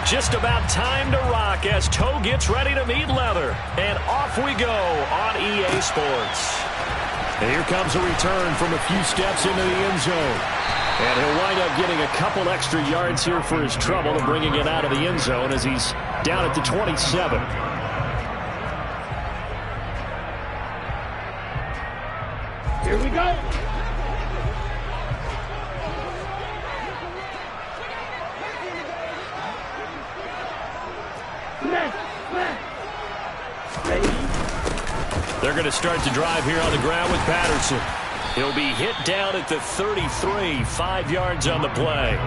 Just about time to rock as toe gets ready to meet leather. And off we go on EA Sports. And here comes a return from a few steps into the end zone. And he'll wind up getting a couple extra yards here for his trouble and bringing it out of the end zone as he's down at the 27. Here we go. They're going to start to drive here on the ground with Patterson. He'll be hit down at the 33, 5 yards on the play.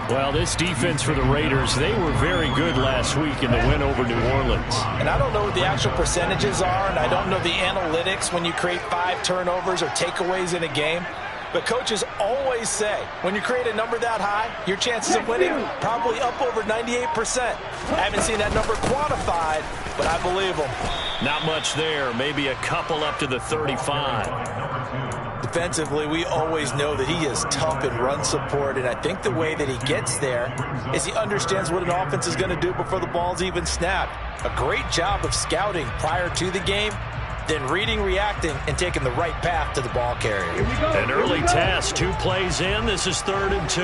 Well, this defense for the Raiders, they were very good last week in the win over New Orleans. And I don't know what the actual percentages are, and I don't know the analytics when you create 5 turnovers or takeaways in a game. But coaches always say, when you create a number that high, your chances of winning probably up over 98%. I haven't seen that number quantified, but I believe them. Not much there. Maybe a couple up to the 35. Defensively, we always know that he is tough in run support, and I think the way that he gets there is he understands what an offense is going to do before the ball's even snapped. A great job of scouting prior to the game, then reading, reacting, and taking the right path to the ball carrier. An early test, 2 plays in. This is 3rd and 2.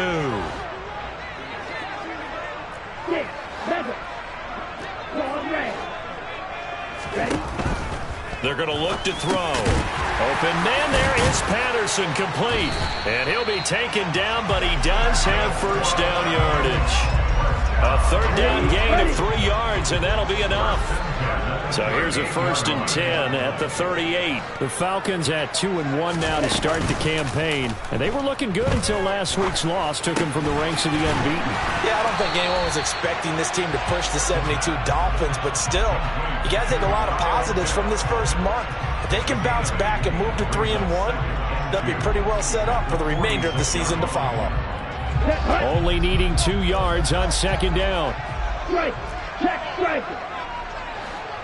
They're going to look to throw. Open man, there is Patterson, complete. And he'll be taken down, but he does have first down yardage. A 3rd down gain of 3 yards, and that'll be enough. So here's a 1st and 10 at the 38. The Falcons at 2-1 now to start the campaign. And they were looking good until last week's loss took them from the ranks of the unbeaten. Yeah, I don't think anyone was expecting this team to push the 72 Dolphins, but still, you got to take a lot of positives from this first month. If they can bounce back and move to 3-1, they'll be pretty well set up for the remainder of the season to follow. Only needing 2 yards on 2nd down. Strike. Check strike.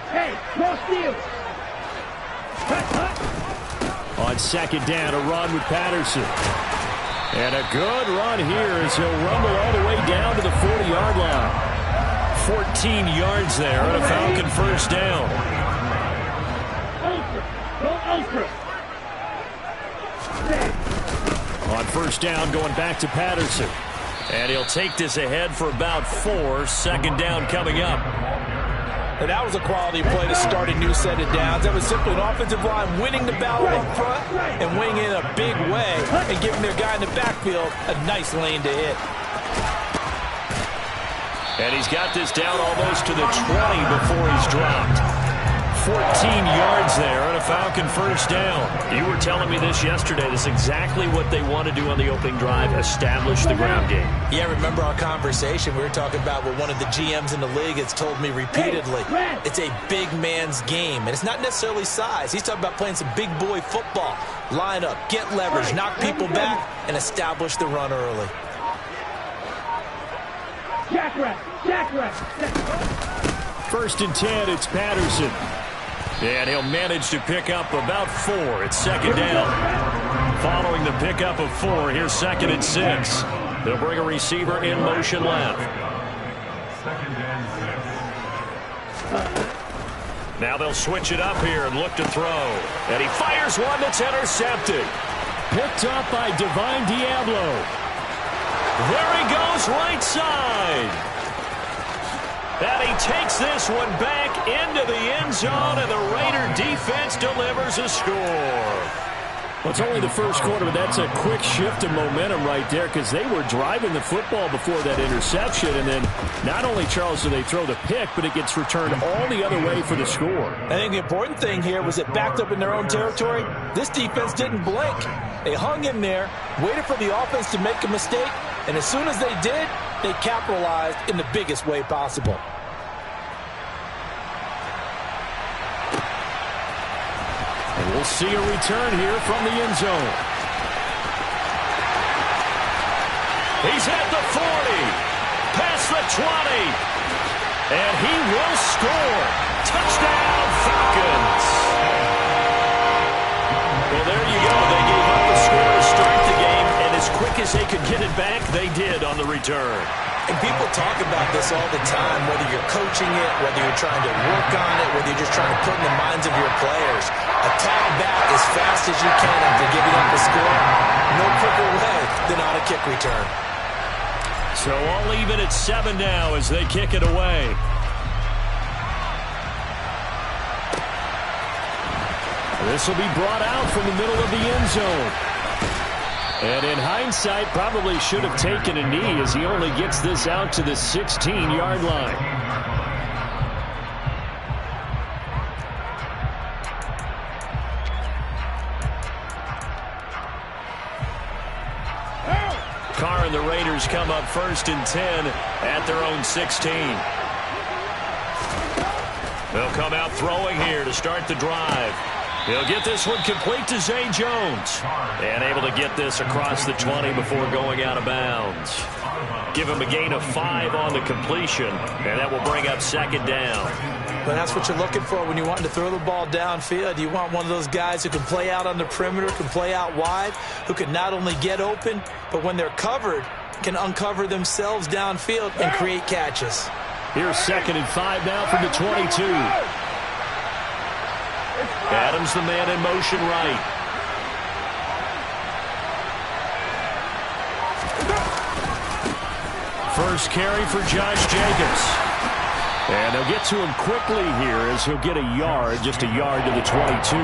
Hey, cross field. On 2nd down, a run with Patterson. And a good run here as he'll rumble all the way down to the 40-yard line. 14 yards there and a Falcon first down. On 1st down, going back to Patterson. And he'll take this ahead for about 4. 2nd down coming up. And that was a quality play to start a new set of downs. That was simply an offensive line winning the battle up front and winning in a big way and giving their guy in the backfield a nice lane to hit. And he's got this down almost to the 20 before he's dropped. 14 yards there and a Falcon first down. You were telling me this yesterday. This is exactly what they want to do on the opening drive, establish the ground game. Yeah, remember our conversation? We were talking about what one of the GMs in the league has told me repeatedly. It's a big man's game, and it's not necessarily size. He's talking about playing some big boy football. Line up, get leverage, knock people back, and establish the run early. Jackrabbit. 1st and 10, it's Patterson. And he'll manage to pick up about 4. It's 2nd down. Following the pickup of 4, here's 2nd and 6. They'll bring a receiver in motion left. Now they'll switch it up here and look to throw. And he fires one that's intercepted. Picked up by Divine Diablo. There he goes, right side. And he takes this one back into the end zone, and the Raider defense delivers a score. Well, it's only the first quarter, but that's a quick shift of momentum right there because they were driving the football before that interception, and then not only, Charles, do they throw the pick, but it gets returned all the other way for the score. I think the important thing here was it backed up in their own territory. This defense didn't blink. They hung in there, waited for the offense to make a mistake, and as soon as they did, they capitalized in the biggest way possible. And we'll see a return here from the end zone. He's at the 40, past the 20, and he will score. Touchdown, Falcons. Well, there you go. They gave up the score to start the game, and as quick as they could get it back, they did on the return. And people talk about this all the time, whether you're coaching it, whether you're trying to work on it, whether you're just trying to put in the minds of your players. Attack back as fast as you can after giving up a score. No quicker way than on a kick return. So all even at 7 now as they kick it away. This will be brought out from the middle of the end zone. And in hindsight, probably should have taken a knee as he only gets this out to the 16-yard line. Carr and the Raiders come up 1st and 10 at their own 16. They'll come out throwing here to start the drive. He'll get this one complete to Zay Jones. And able to get this across the 20 before going out of bounds. Give him a gain of 5 on the completion, and that will bring up 2nd down. But that's what you're looking for when you want to throw the ball downfield. You want one of those guys who can play out on the perimeter, can play out wide, who can not only get open, but when they're covered, can uncover themselves downfield and create catches. Here's 2nd and 5 now from the 22. Adams the man in motion right. First carry for Josh Jacobs. And they'll get to him quickly here as he'll get a yard, just a yard to the 22.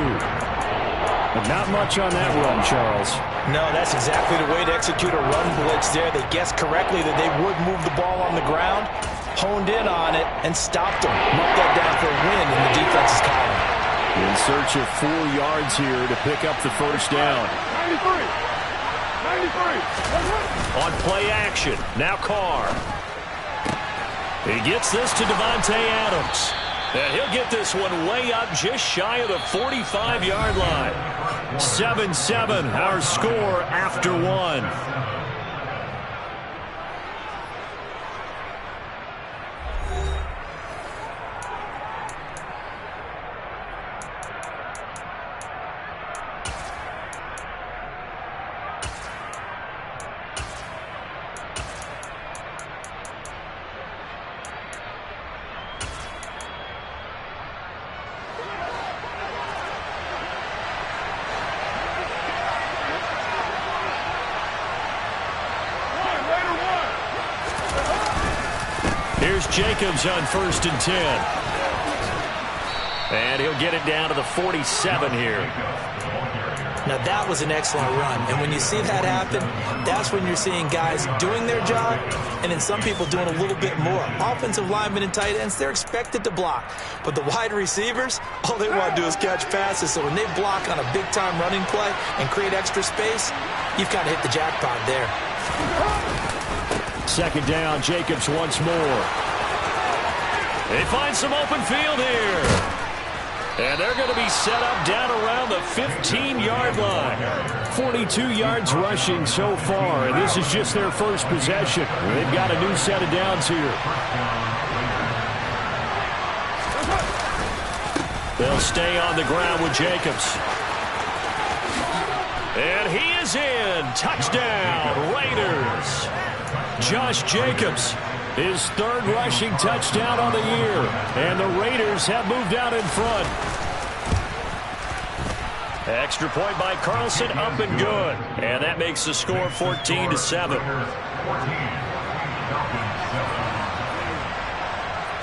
But not much on that run, Charles. No, that's exactly the way to execute a run blitz there. They guessed correctly that they would move the ball on the ground, honed in on it, and stopped them. Marked that down for a win in the defense's column. In search of 4 yards here to pick up the first down. 93. On play action, now Carr. He gets this to Davante Adams. And he'll get this one way up just shy of the 45-yard line. 7-7, our score after 1. Here's Jacobs on 1st and 10. And he'll get it down to the 47 here. Now that was an excellent run. And when you see that happen, that's when you're seeing guys doing their job and then some people doing a little bit more. Offensive linemen and tight ends, they're expected to block. But the wide receivers, all they want to do is catch passes. So when they block on a big-time running play and create extra space, you've kind of hit the jackpot there. 2nd down, Jacobs once more. They find some open field here. And they're going to be set up down around the 15-yard line. 42 yards rushing so far, and this is just their first possession. They've got a new set of downs here. They'll stay on the ground with Jacobs. And he is in. Touchdown, Raiders. Josh Jacobs, his 3rd rushing touchdown on the year. And the Raiders have moved out in front. Extra point by Carlson, up and good. And that makes the score 14-7.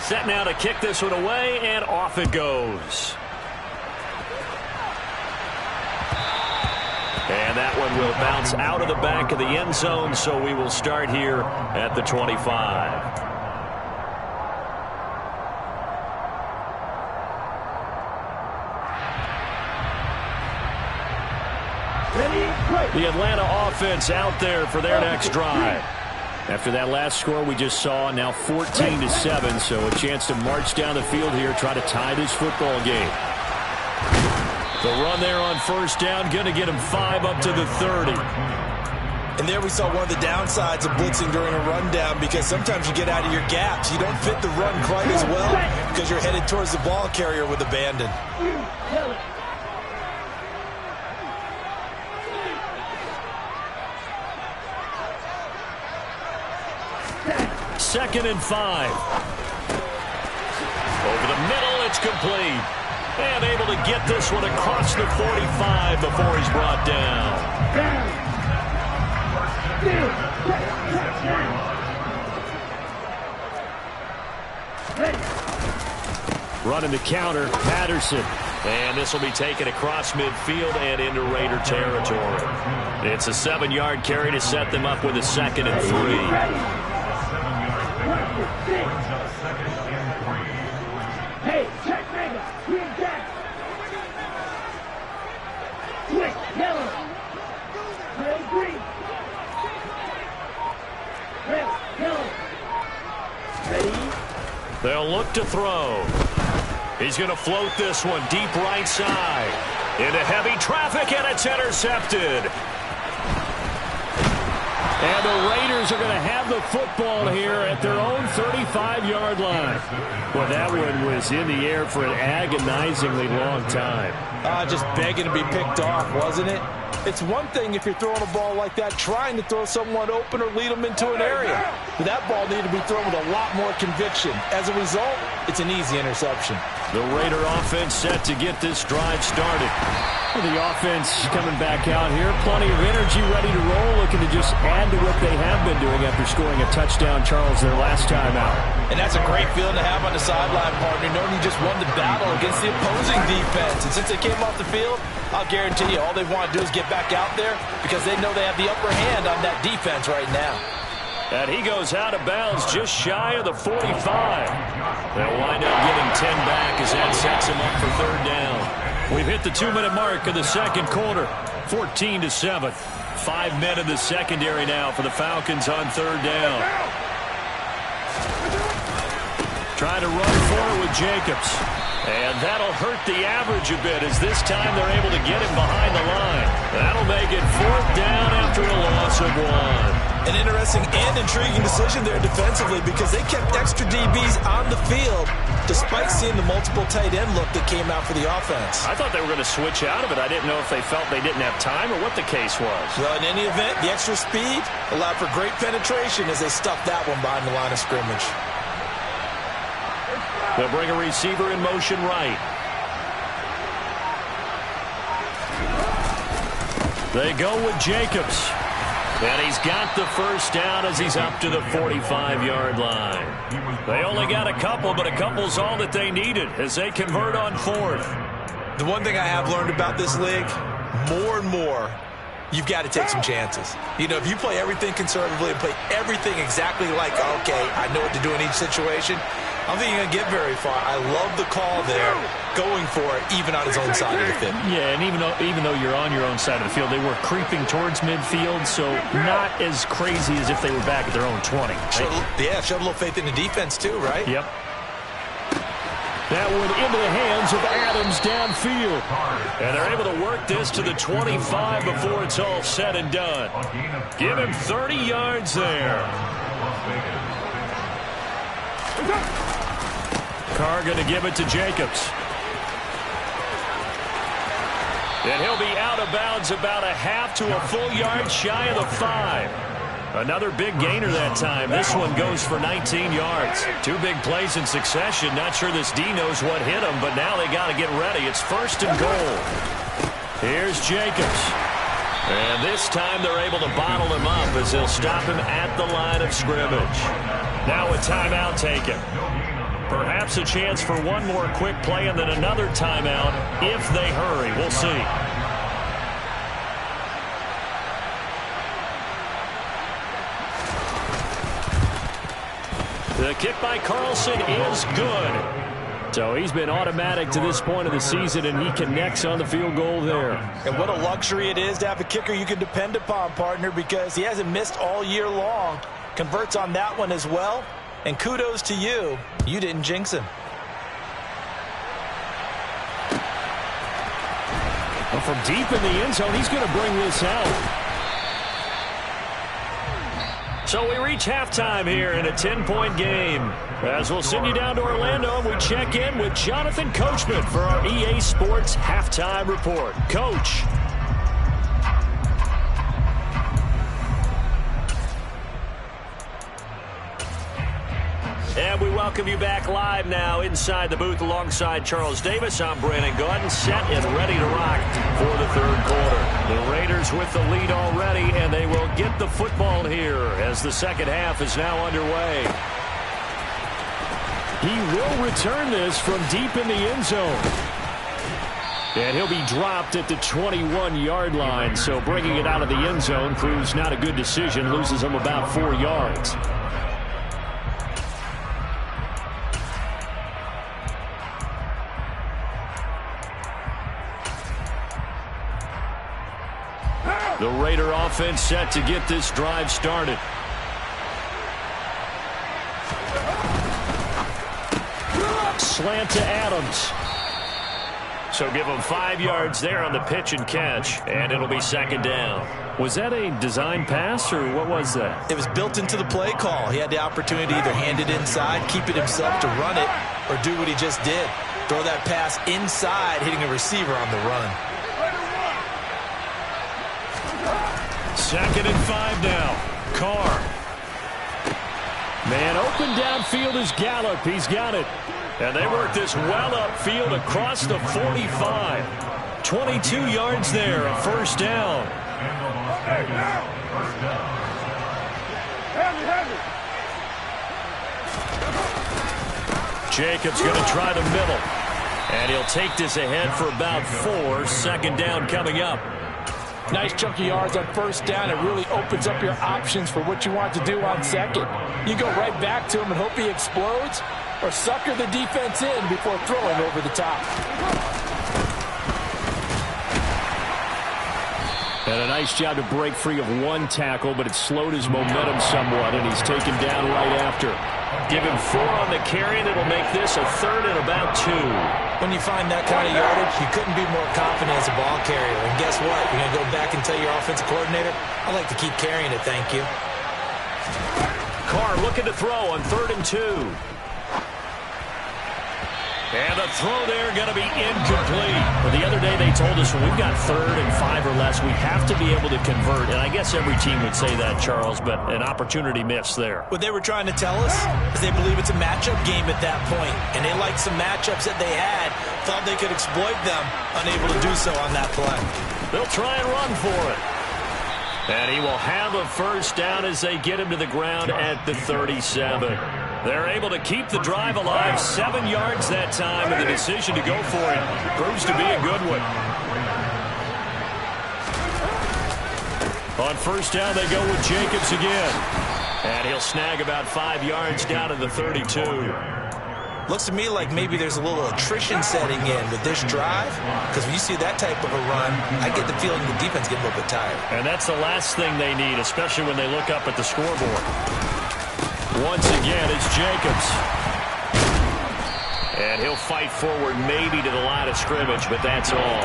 Set now to kick this one away, and off it goes. And that one will bounce out of the back of the end zone, so we will start here at the 25. The Atlanta offense out there for their next drive. After that last score we just saw, now 14-7, so a chance to march down the field here, try to tie this football game. The run there on 1st down, going to get him 5 up to the 30. And there we saw one of the downsides of blitzing during a rundown, because sometimes you get out of your gaps. You don't fit the run quite as well because you're headed towards the ball carrier with abandon. 2nd and 5. Over the middle, it's complete. And able to get this one across the 45 before he's brought down. Running the counter, Patterson. And this will be taken across midfield and into Raider territory. It's a 7-yard carry to set them up with a 2nd and 3. Hey, check Mega. Green Jack. Quick, yellow. Red, green. Red, yellow. Ready? They'll look to throw. He's going to float this one deep right side. Into heavy traffic, and it's intercepted. And the Raiders are going to have the football here at their own 35-yard line. Well, that one was in the air for an agonizingly long time. Just begging to be picked off, wasn't it? It's one thing if you're throwing a ball like that, trying to throw someone open or lead them into an area. But that ball needed to be thrown with a lot more conviction. As a result, it's an easy interception. The Raider offense set to get this drive started. Well, the offense coming back out here. Plenty of energy, ready to roll, looking to just add to what they have been doing after scoring a touchdown, Charles, their last time out. And that's a great feeling to have on the sideline, partner, knowing you just won the battle against the opposing defense. And since they came off the field, I'll guarantee you all they want to do is get back out there because they know they have the upper hand on that defense right now. And he goes out of bounds just shy of the 45. They'll wind up getting 10 back as that sets him up for 3rd down. We've hit the 2-minute mark of the second quarter, 14-7. 5 men in the secondary now for the Falcons on 3rd down. Trying to run forward with Jacobs. And that'll hurt the average a bit as this time they're able to get him behind the line. That'll make it 4th down after a loss of 1. An interesting and intriguing decision there defensively because they kept extra DBs on the field despite seeing the multiple tight end look that came out for the offense. I thought they were going to switch out of it. I didn't know if they felt they didn't have time or what the case was. Well, in any event, the extra speed allowed for great penetration as they stuffed that one behind the line of scrimmage. They'll bring a receiver in motion right. They go with Jacobs. And he's got the 1st down as he's up to the 45-yard line. They only got a couple, but a couple's all that they needed as they convert on 4th. The one thing I have learned about this league, more and more, you've got to take some chances. You know, if you play everything conservatively and play everything exactly like, okay, I know what to do in each situation, I don't think you're going to get very far. I love the call there, going for it, even on his own side of the field. Yeah, and even though you're on your own side of the field, they were creeping towards midfield, so not as crazy as if they were back at their own 20. Yeah, showed a little faith in the defense too, right? Yep. That one into the hands of Adams downfield. And they're able to work this to the 25 before it's all said and done. Give him 30 yards there. Carr going to give it to Jacobs. And he'll be out of bounds about a half to a full yard shy of the 5. Another big gainer that time. This one goes for 19 yards. 2 big plays in succession. Not sure this D knows what hit him, but now they got to get ready. It's 1st and goal. Here's Jacobs. And this time they're able to bottle him up as they'll stop him at the line of scrimmage. Now a timeout taken. Perhaps a chance for one more quick play and then another timeout if they hurry. We'll see. The kick by Carlson is good. So he's been automatic to this point of the season, and he connects on the field goal there. And what a luxury it is to have a kicker you can depend upon, partner, because he hasn't missed all year long. Converts on that one as well. And kudos to you. You didn't jinx him. Well, from deep in the end zone, he's going to bring this out. So we reach halftime here in a 10-point game. As we'll send you down to Orlando, and we check in with Jonathan Coachman for our EA Sports Halftime Report. Coach. And we welcome you back live now inside the booth alongside Charles Davis. I'm Brandon Gaudin, set and ready to rock for the third quarter. The Raiders with the lead already, and they will get the football here as the second half is now underway. He will return this from deep in the end zone. And he'll be dropped at the 21-yard line, so bringing it out of the end zone proves not a good decision, loses him about 4 yards. The Raider offense set to get this drive started. Slant to Adams. So give him 5 yards there on the pitch and catch, and it'll be second down. Was that a design pass, or what was that? It was built into the play call. He had the opportunity to either hand it inside, keep it himself to run it, or do what he just did. Throw that pass inside, hitting a receiver on the run. 2nd and 5 now. Carr. Man open downfield is Gallup. He's got it. And they work this well upfield across the 45. 22 yards there, a first down. Jacobs going to try the middle. And he'll take this ahead for about 4. Second down coming up. Nice chunky yards on first down. It really opens up your options for what you want to do on second. You go right back to him and hope he explodes, or sucker the defense in before throwing over the top. And a nice job to break free of one tackle, but it slowed his momentum somewhat, and he's taken down right after. Give him 4 on the carry, and it'll make this a 3rd and about 2. When you find that kind of yardage, you couldn't be more confident as a ball carrier. And guess what? You're going to go back and tell your offensive coordinator, I'd like to keep carrying it, thank you. Carr looking to throw on 3rd and 2. And the throw there going to be incomplete. But the other day they told us when we've got 3rd and 5 or less, we have to be able to convert. And I guess every team would say that, Charles, but an opportunity missed there. What they were trying to tell us is they believe it's a matchup game at that point. And they liked some matchups that they had, thought they could exploit them, unable to do so on that play. They'll try and run for it. And he will have a first down as they get him to the ground at the 37. They're able to keep the drive alive. 7 yards that time, and the decision to go for it proves to be a good one. On first down, they go with Jacobs again. And he'll snag about 5 yards down to the 32. Looks to me like maybe there's a little attrition setting in with this drive, because when you see that type of a run, I get the feeling the defense gets a little bit tired. And that's the last thing they need, especially when they look up at the scoreboard. Once again, it's Jacobs. And he'll fight forward maybe to the line of scrimmage, but that's all.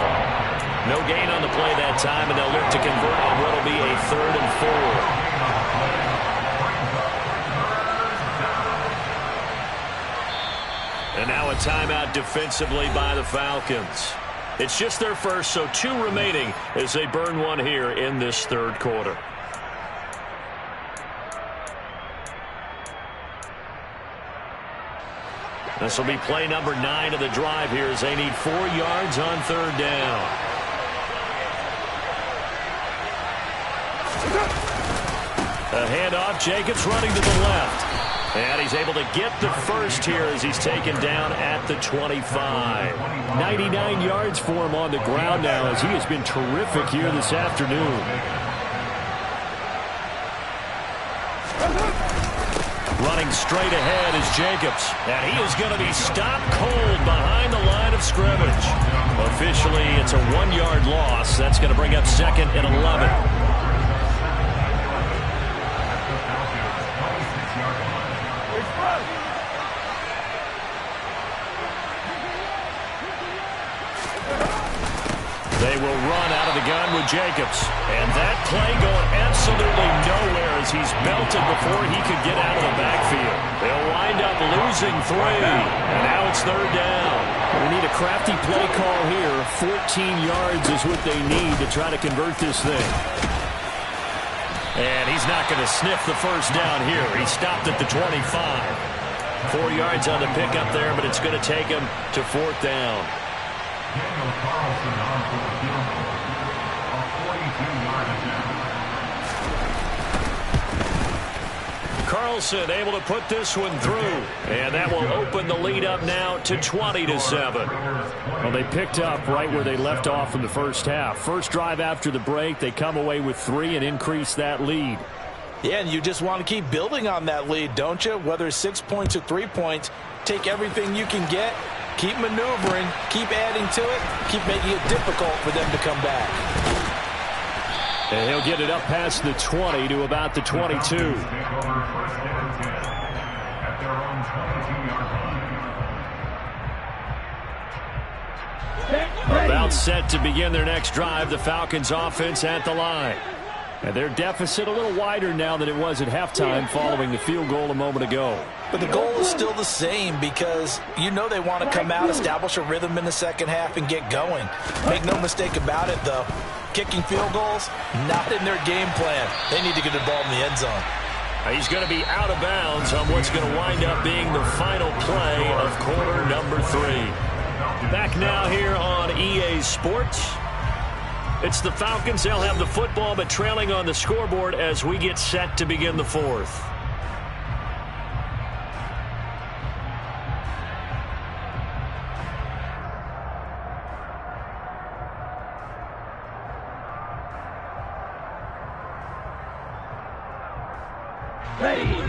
No gain on the play that time, and they'll look to convert on what will be a 3rd and 4. And now a timeout defensively by the Falcons. It's just their first, so 2 remaining as they burn one here in this third quarter. This will be play number 9 of the drive here as they need 4 yards on 3rd down. A handoff, Jacobs running to the left. And he's able to get the first here as he's taken down at the 25. 99 yards for him on the ground now as he has been terrific here this afternoon. Running straight ahead is Jacobs. And he is going to be stopped cold behind the line of scrimmage. Officially, it's a 1-yard loss. That's going to bring up 2nd and 11. They will run out of the gun with Jacobs. And that play going absolutely nowhere as he's belted before he could get out of the backfield. They'll wind up losing 3. And now it's 3rd down. We need a crafty play call here. 14 yards is what they need to try to convert this thing. And he's not going to sniff the first down here. He stopped at the 25. 4 yards on the pickup there, but it's going to take him to 4th down. Carlson able to put this one through, and that will open the lead up now to 20-7. Well, they picked up right where they left off in the first half. First drive after the break, they come away with 3 and increase that lead. Yeah, and you just want to keep building on that lead, don't you? Whether it's 6 points or 3 points, take everything you can get, keep maneuvering, keep adding to it, keep making it difficult for them to come back. And he'll get it up past the 20 to about the 22. About set to begin their next drive, the Falcons offense at the line. And their deficit a little wider now than it was at halftime following the field goal a moment ago. But the goal is still the same because you know they want to come out, establish a rhythm in the second half, and get going. Make no mistake about it, though. Kicking field goals, not in their game plan. They need to get the ball in the end zone. He's going to be out of bounds on what's going to wind up being the final play of quarter number 3. Back now here on EA Sports. It's the Falcons. They'll have the football, but trailing on the scoreboard as we get set to begin the 4th. Ready.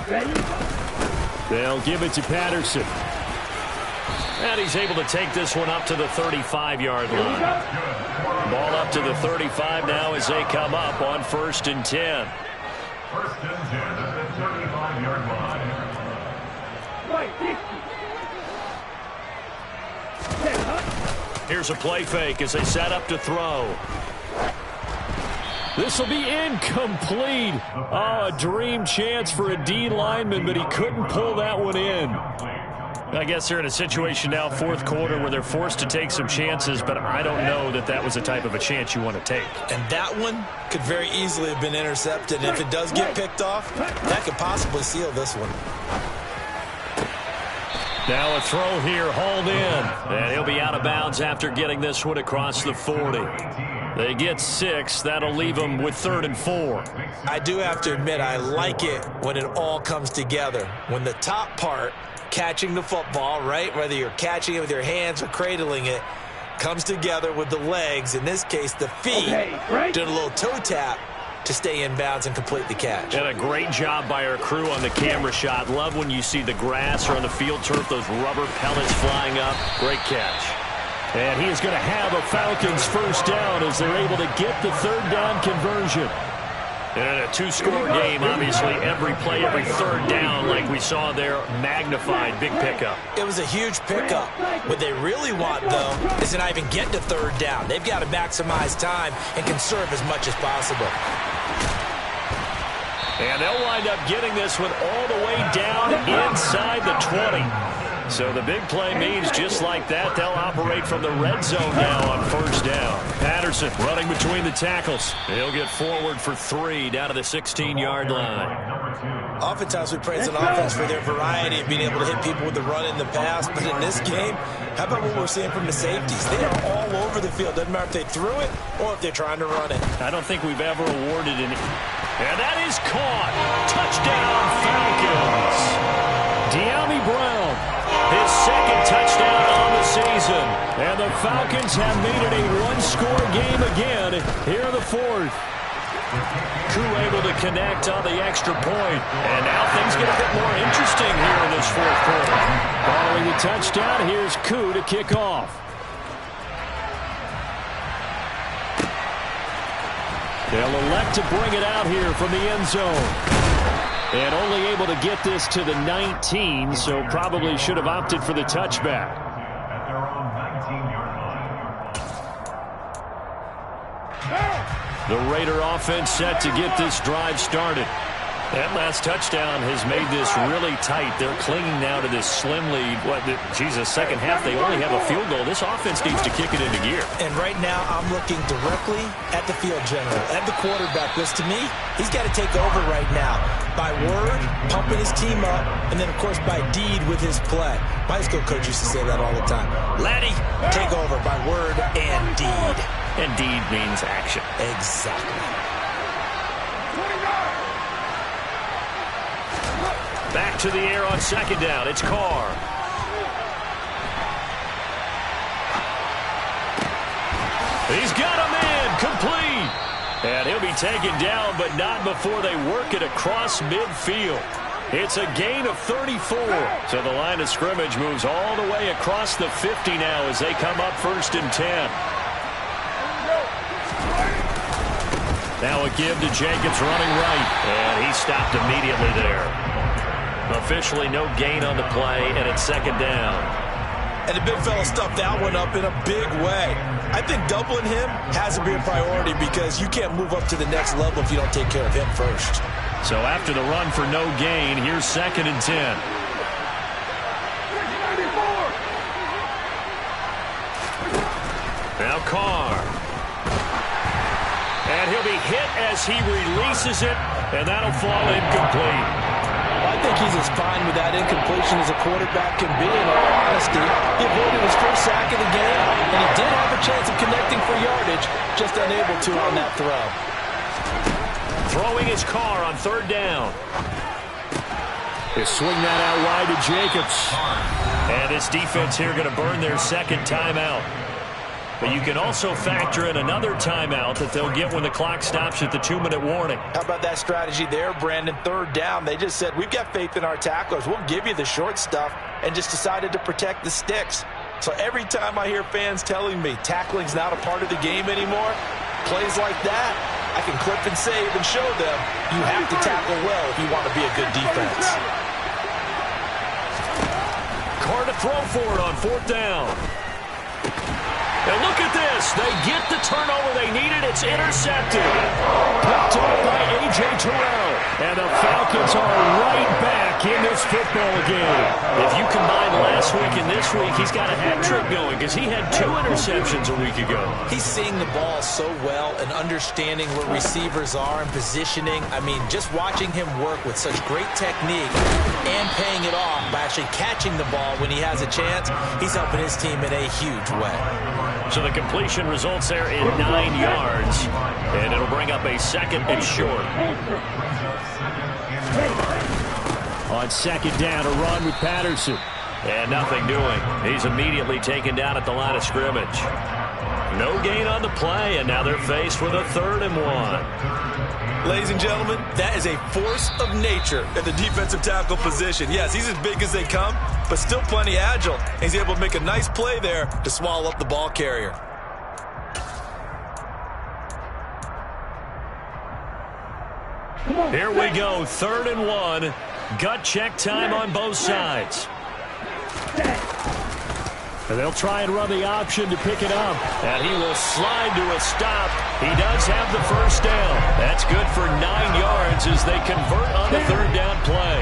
Ready. They'll give it to Patterson. And he's able to take this one up to the 35-yard line. Ball up to the 35 now as they come up on 1st and 10. 1st and 10 at the 35-yard line. Right, 50. Here's a play fake as they set up to throw. This will be incomplete. Oh, a dream chance for a D lineman, but he couldn't pull that one in. I guess they're in a situation now, 4th quarter, where they're forced to take some chances, but I don't know that that was the type of a chance you want to take. And that one could very easily have been intercepted. And if it does get picked off, that could possibly seal this one. Now a throw here, hauled in. And he'll be out of bounds after getting this one across the 40. They get 6. That'll leave them with 3rd and 4. I do have to admit, I like it when it all comes together. When the top part, catching the football, right, whether you're catching it with your hands or cradling it, comes together with the legs, in this case the feet, doing a little toe tap to stay in bounds and complete the catch. And a great job by our crew on the camera shot. Love when you see the grass or on the field turf, those rubber pellets flying up. Great catch. And he is going to have a Falcons 1st down as they're able to get the 3rd down conversion. And in a 2-score game, obviously every play, every 3rd down, like we saw there, magnified, big pickup. It was a huge pickup. What they really want, though, is to not even get to 3rd down. They've got to maximize time and conserve as much as possible. And they'll wind up getting this one all the way down inside the 20. So the big play means just like that, they'll operate from the red zone now on 1st down. Patterson running between the tackles. He'll get forward for 3 down to the 16-yard line. Oftentimes we praise an offense for their variety of being able to hit people with the run in the pass, but in this game, how about what we're seeing from the safeties? They are all over the field. Doesn't matter if they threw it or if they're trying to run it. I don't think we've ever awarded any. And that is caught. Touchdown, Falcons. Dyami Brown. His 2nd touchdown on the season. And the Falcons have made it a 1-score game again here in the 4th. Koo able to connect on the extra point. And now things get a bit more interesting here in this 4th quarter. Following the touchdown, here's Koo to kick off. They'll elect to bring it out here from the end zone. And only able to get this to the 19, so probably should have opted for the touchback. At their own 19-yard line. The Raider offense set to get this drive started. That last touchdown has made this really tight. They're clinging now to this slim lead. Second half, they only have a field goal. This offense needs to kick it into gear. And right now, I'm looking directly at the field general, at the quarterback, because to me, he's got to take over right now. By word, pumping his team up, and then, of course, by deed with his play. My high school coach used to say that all the time. Laddie, take over by word and deed. And deed means action. Exactly. Back to the air on second down. It's Carr. He's got him in. Complete. And he'll be taken down, but not before they work it across midfield. It's a gain of 34. So the line of scrimmage moves all the way across the 50 now as they come up 1st and 10. Now a give to Jacobs running right. And he stopped immediately there. Officially no gain on the play, and it's second down. And the big fella stuffed that one up in a big way. I think doubling him has to be a priority because you can't move up to the next level if you don't take care of him first. So after the run for no gain, here's 2nd and 10. Now Carr. And he'll be hit as he releases it, and that'll fall incomplete. I think he's as fine with that incompletion as a quarterback can be, in all honesty. He avoided his first sack of the game, and he did have a chance of connecting for yardage, just unable to on that throw. Throwing his Carr on 3rd down. They swing that out wide to Jacobs. And this defense here going to burn their second timeout. But you can also factor in another timeout that they'll get when the clock stops at the 2-minute warning. How about that strategy there, Brandon? 3rd down. They just said, we've got faith in our tacklers. We'll give you the short stuff, and just decided to protect the sticks. So every time I hear fans telling me tackling's not a part of the game anymore, plays like that, I can clip and save and show them you have to tackle well if you want to be a good defense. Carr to throw for it on 4th down. And look at this. They get the turnover they needed. It's intercepted. Picked off by A.J. Terrell. And the Falcons are right back in this football game. If you combine last week and this week, he's got a hat trick going because he had 2 interceptions a week ago. He's seeing the ball so well and understanding where receivers are and positioning. I mean, just watching him work with such great technique and paying it off by actually catching the ball when he has a chance, he's helping his team in a huge way. So the completion results there in 9 yards. And it'll bring up a 2nd and short. On 2nd down, a run with Patterson. And nothing doing. He's immediately taken down at the line of scrimmage. No gain on the play, and now they're faced with a 3rd and 1. Ladies and gentlemen, that is a force of nature at the defensive tackle position. Yes, he's as big as they come, but still plenty agile. And he's able to make a nice play there to swallow up the ball carrier. Here we go, 3rd and 1. Gut check time on both sides. And they'll try and run the option to pick it up. And he will slide to a stop. He does have the 1st down. That's good for 9 yards as they convert on the 3rd down play.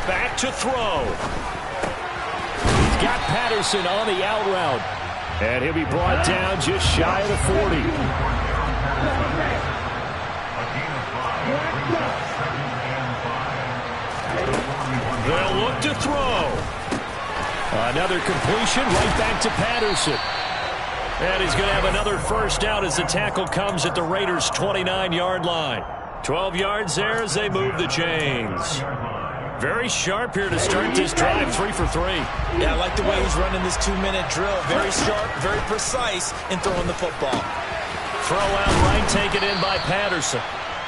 Back to throw. He's got Patterson on the out route. And he'll be brought down just shy of the 40. They'll look to throw. Another completion right back to Patterson. And he's going to have another 1st down as the tackle comes at the Raiders' 29-yard line. 12 yards there as they move the chains. Very sharp here to start this drive, 3 for 3. Yeah, I like the way he's running this 2-minute drill. Very sharp, very precise in throwing the football. Throw out right, taken in by Patterson.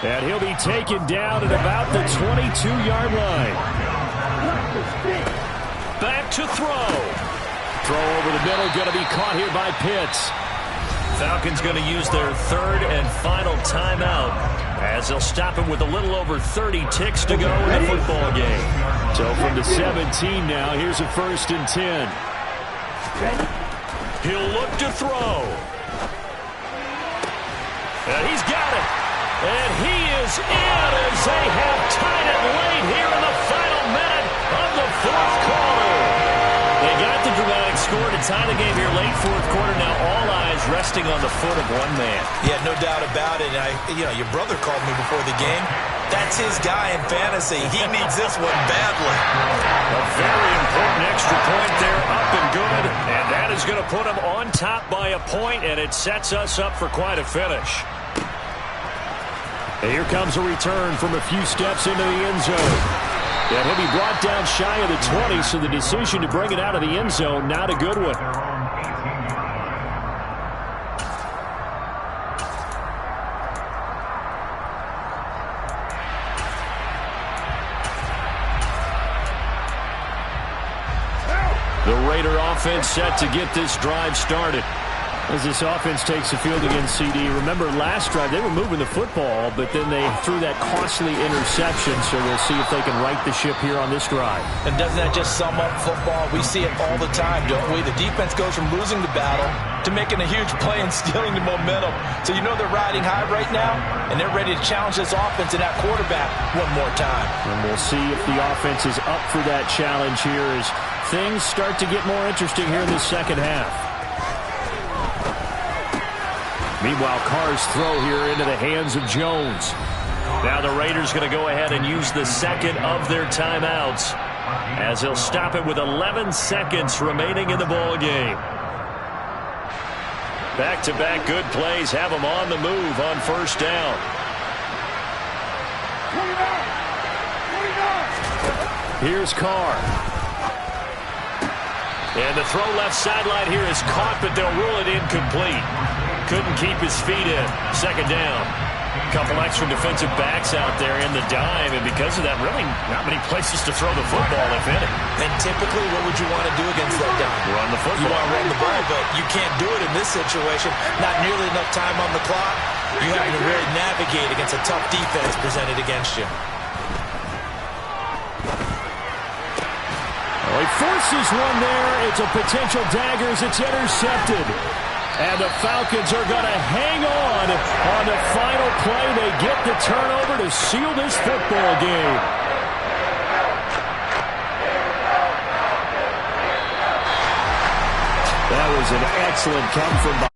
And he'll be taken down at about the 22-yard line. Back to throw. Throw over the middle, going to be caught here by Pitts. Falcons going to use their 3rd and final timeout as they'll stop him with a little over 30 ticks to go in the football game. So from the 17 now, here's a 1st and 10. He'll look to throw. And he's got it. And he is in as they have tied it late here in the final minute of the fourth quarter. They got the dramatic score to tie the game here late fourth quarter. Now all eyes resting on the foot of one man. Yeah, no doubt about it. And your brother called me before the game. That's his guy in fantasy. He needs this one badly. A very important extra point there, up and good. And that is going to put him on top by a point, and it sets us up for quite a finish. And here comes a return from a few steps into the end zone. And he'll be brought down shy of the 20, so the decision to bring it out of the end zone, not a good one. The Raider offense set to get this drive started. As this offense takes the field against CD. Remember, last drive, they were moving the football, but then they threw that costly interception, so we'll see if they can right the ship here on this drive. And doesn't that just sum up football? We see it all the time, don't we? The defense goes from losing the battle to making a huge play and stealing the momentum. So you know they're riding high right now, and they're ready to challenge this offense and that quarterback one more time. And we'll see if the offense is up for that challenge here as things start to get more interesting here in the second half. Meanwhile, Carr's throw here into the hands of Jones. Now the Raiders going to go ahead and use the second of their timeouts as they'll stop it with 11 seconds remaining in the ball game. Back-to-back good plays have them on the move on first down. Here's Carr. And the throw left sideline here is caught, but they'll rule it incomplete. Couldn't keep his feet in. Second down. Couple extra defensive backs out there in the dime, and because of that, really not many places to throw the football, if any. And typically, what would you want to do against that dime? Run the football. You want to run the ball, but you can't do it in this situation. Not nearly enough time on the clock. You have to really navigate against a tough defense presented against you. Well, he forces one there. It's a potential dagger as it's intercepted. And the Falcons are going to hang on the final play. They get the turnover to seal this football game. That was an excellent come from